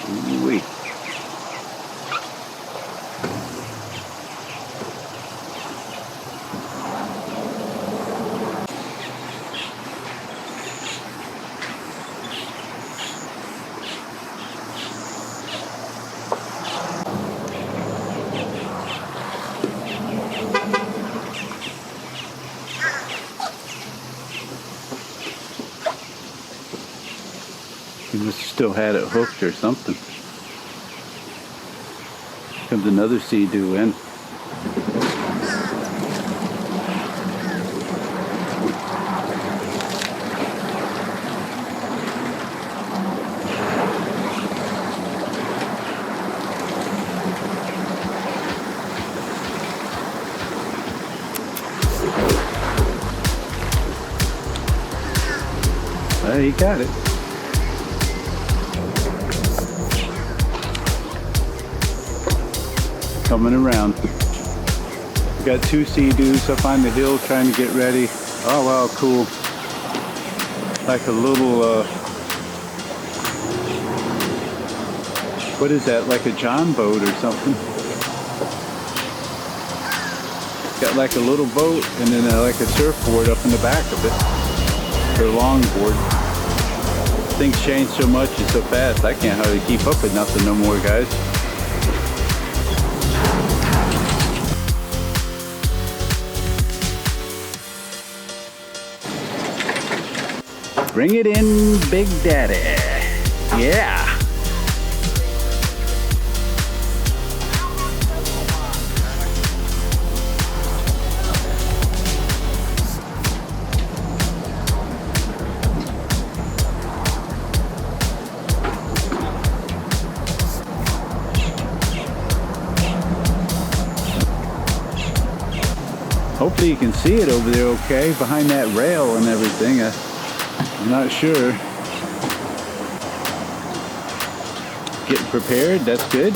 Ooh-wee. He must have still had it hooked or something. Comes another sea-doo in. He got it. Coming around. Got two sea-doos up on the hill trying to get ready. Oh wow, cool. Like a little, what is that? Like a Jon Boat or something. Got like a little boat and then like a surfboard up in the back of it. Or longboard. Things change so much and so fast, I can't hardly keep up with nothing no more, guys. Bring it in, Big Daddy. Yeah. Hopefully you can see it over there okay, behind that rail and everything. I'm not sure. Getting prepared, that's good.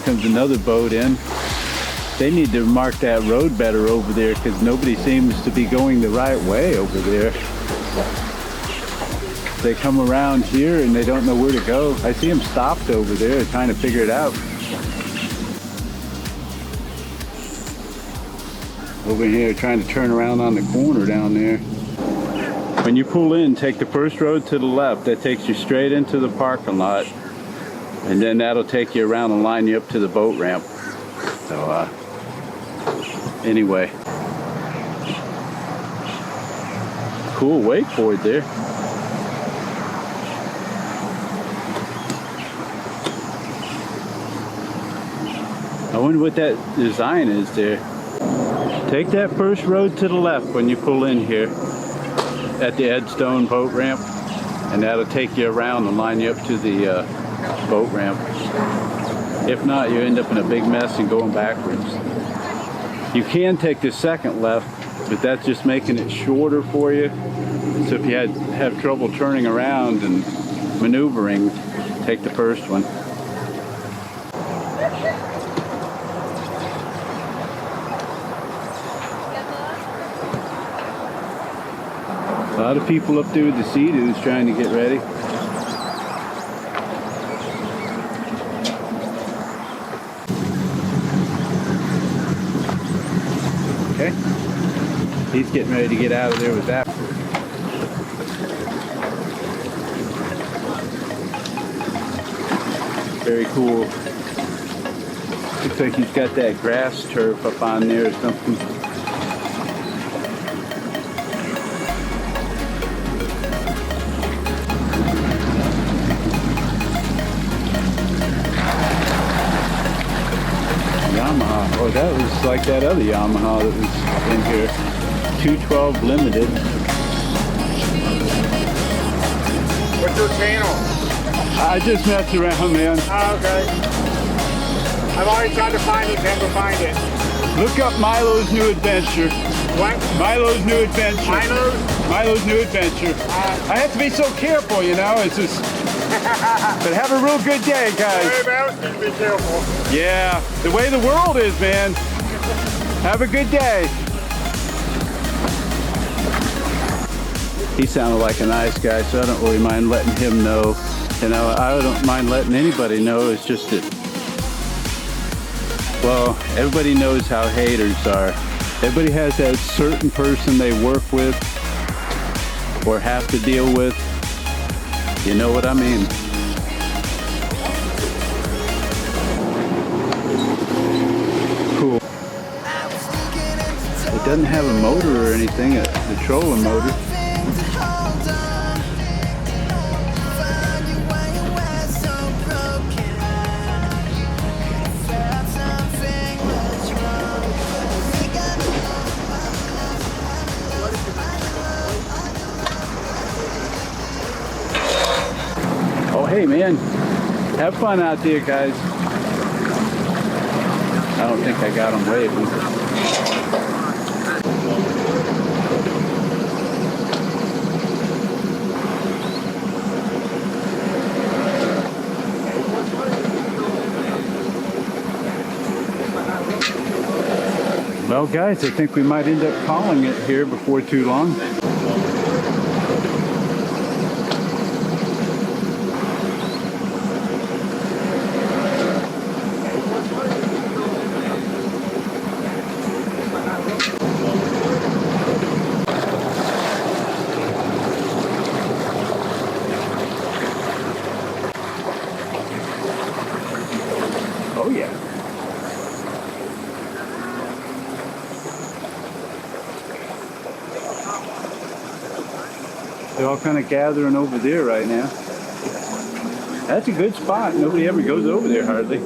Comes another boat in. They need to mark that road better over there because nobody seems to be going the right way over there. They come around here and they don't know where to go. I see them stopped over there trying to figure it out. Over here trying to turn around on the corner down there. When you pull in, take the first road to the left. That takes you straight into the parking lot. And then that'll take you around and line you up to the boat ramp. So, anyway. Cool wakeboard there. I wonder what that design is there. Take that first road to the left when you pull in here at the Edstone boat ramp. And that'll take you around and line you up to the boat ramp. If not, you end up in a big mess and going backwards. You can take the second left, but that's just making it shorter for you. So if you have trouble turning around and maneuvering, take the first one. A lot of people up there with the sea-doos trying to get ready. Okay. He's getting ready to get out of there with that. Very cool. Looks like he's got that grass turf up on there or something. Yamaha. Oh, that was like that other Yamaha that was in here. 212 Limited. What's your channel? I just messed around, man. Oh, okay. I've already tried to find it, never find it. Look up Milo's New Adventure. What? Milo's New Adventure. Milo's? Milo's New Adventure. I have to be so careful, you know. It's just. But have a real good day, guys. Everybody else needs to be careful. Yeah, the way the world is, man. Have a good day. He sounded like a nice guy, so I don't really mind letting him know. You know, I don't mind letting anybody know. It's just that, well, everybody knows how haters are. Everybody has that certain person they work with or have to deal with. You know what I mean? Cool. It doesn't have a motor or anything, the trolling motor. Oh, hey, man. Have fun out there, guys. I don't think I got them waving. Well, guys, I think we might end up calling it here before too long. Oh, yeah. They're all kind of gathering over there right now. That's a good spot. Nobody ever goes over there hardly.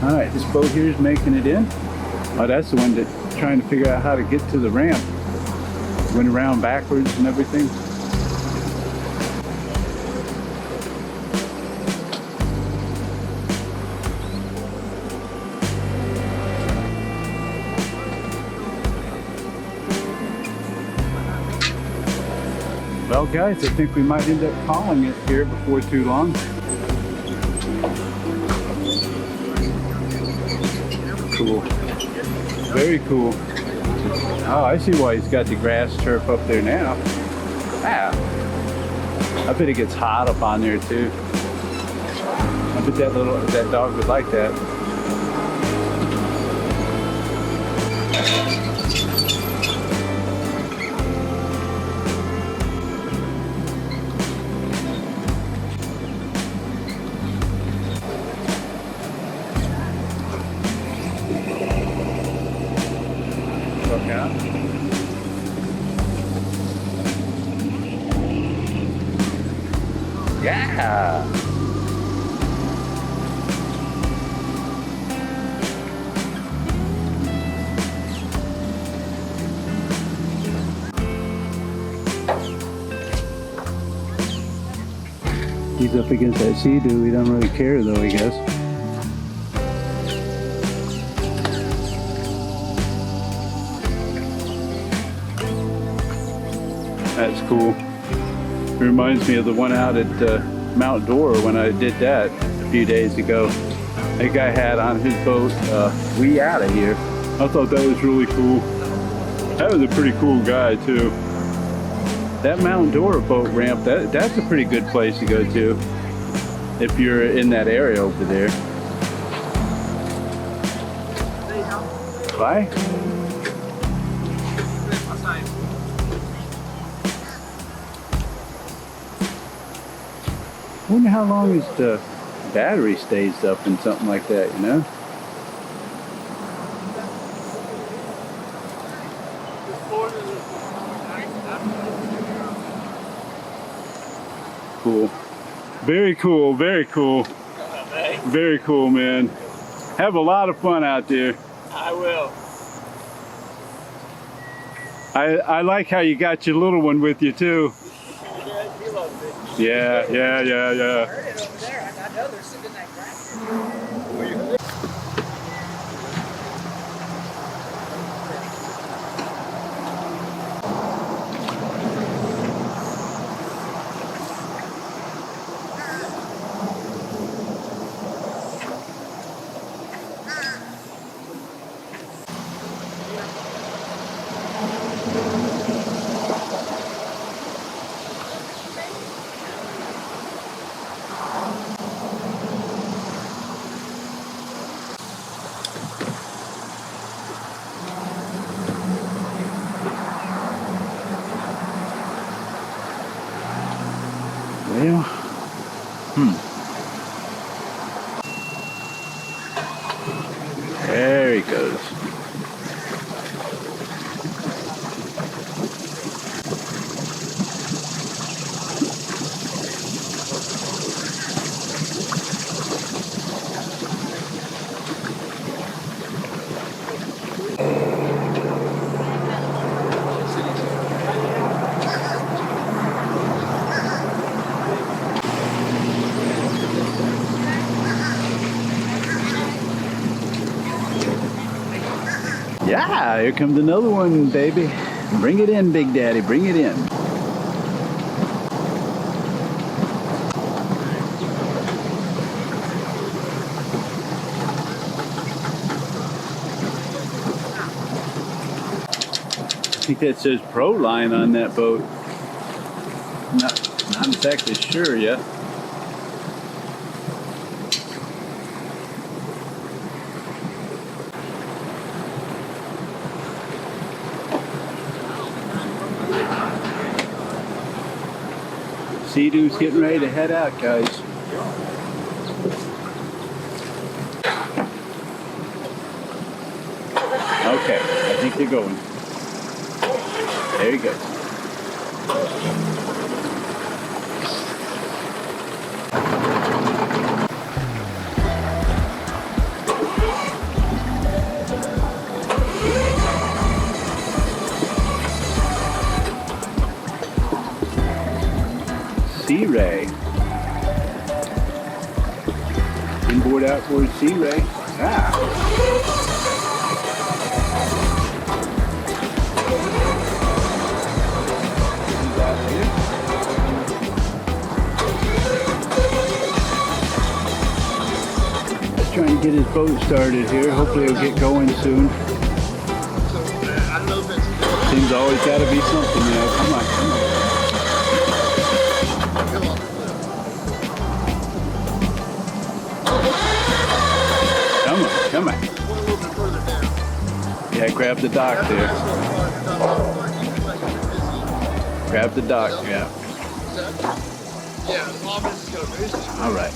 All right, this boat here is making it in. Oh, that's the one that's trying to figure out how to get to the ramp. Went around backwards and everything. Well, guys, I think we might end up calling it here before too long. Cool. Very cool. Oh, I see why he's got the grass turf up there now. Ah. I bet it gets hot up on there too. I bet that dog would like that. Yeah. Yeah. He's up against that sea-doo. He doesn't really care though, I guess. That's cool. It reminds me of the one out at Mount Dora when I did that a few days ago. That guy had on his boat, We Outta Here. I thought that was really cool. That was a pretty cool guy too. That Mount Dora boat ramp, that's a pretty good place to go to. if you're in that area over there. Bye. Wonder how long is the battery stays up in something like that, you know? Cool. Very cool, very cool. Very cool, man. Have a lot of fun out there. I will. I like how you got your little one with you too. Yeah, he loves it. Yeah. I heard it over there. I know they're sitting in that grass. Well, there he goes. Yeah, here comes another one, baby. Bring it in, Big Daddy, bring it in. I think that says Pro Line on that boat. Not exactly sure yet. Sea-Doo's getting ready to head out, guys. Okay, I think they're going. There you go. Sea Ray. Inboard outboard Sea Ray. Just trying to get his boat started here. Hopefully he'll get going soon. Seems always got to be something, you know. Come on, come on. Come on. Yeah, grab the dock there. Grab the dock, yeah. All right.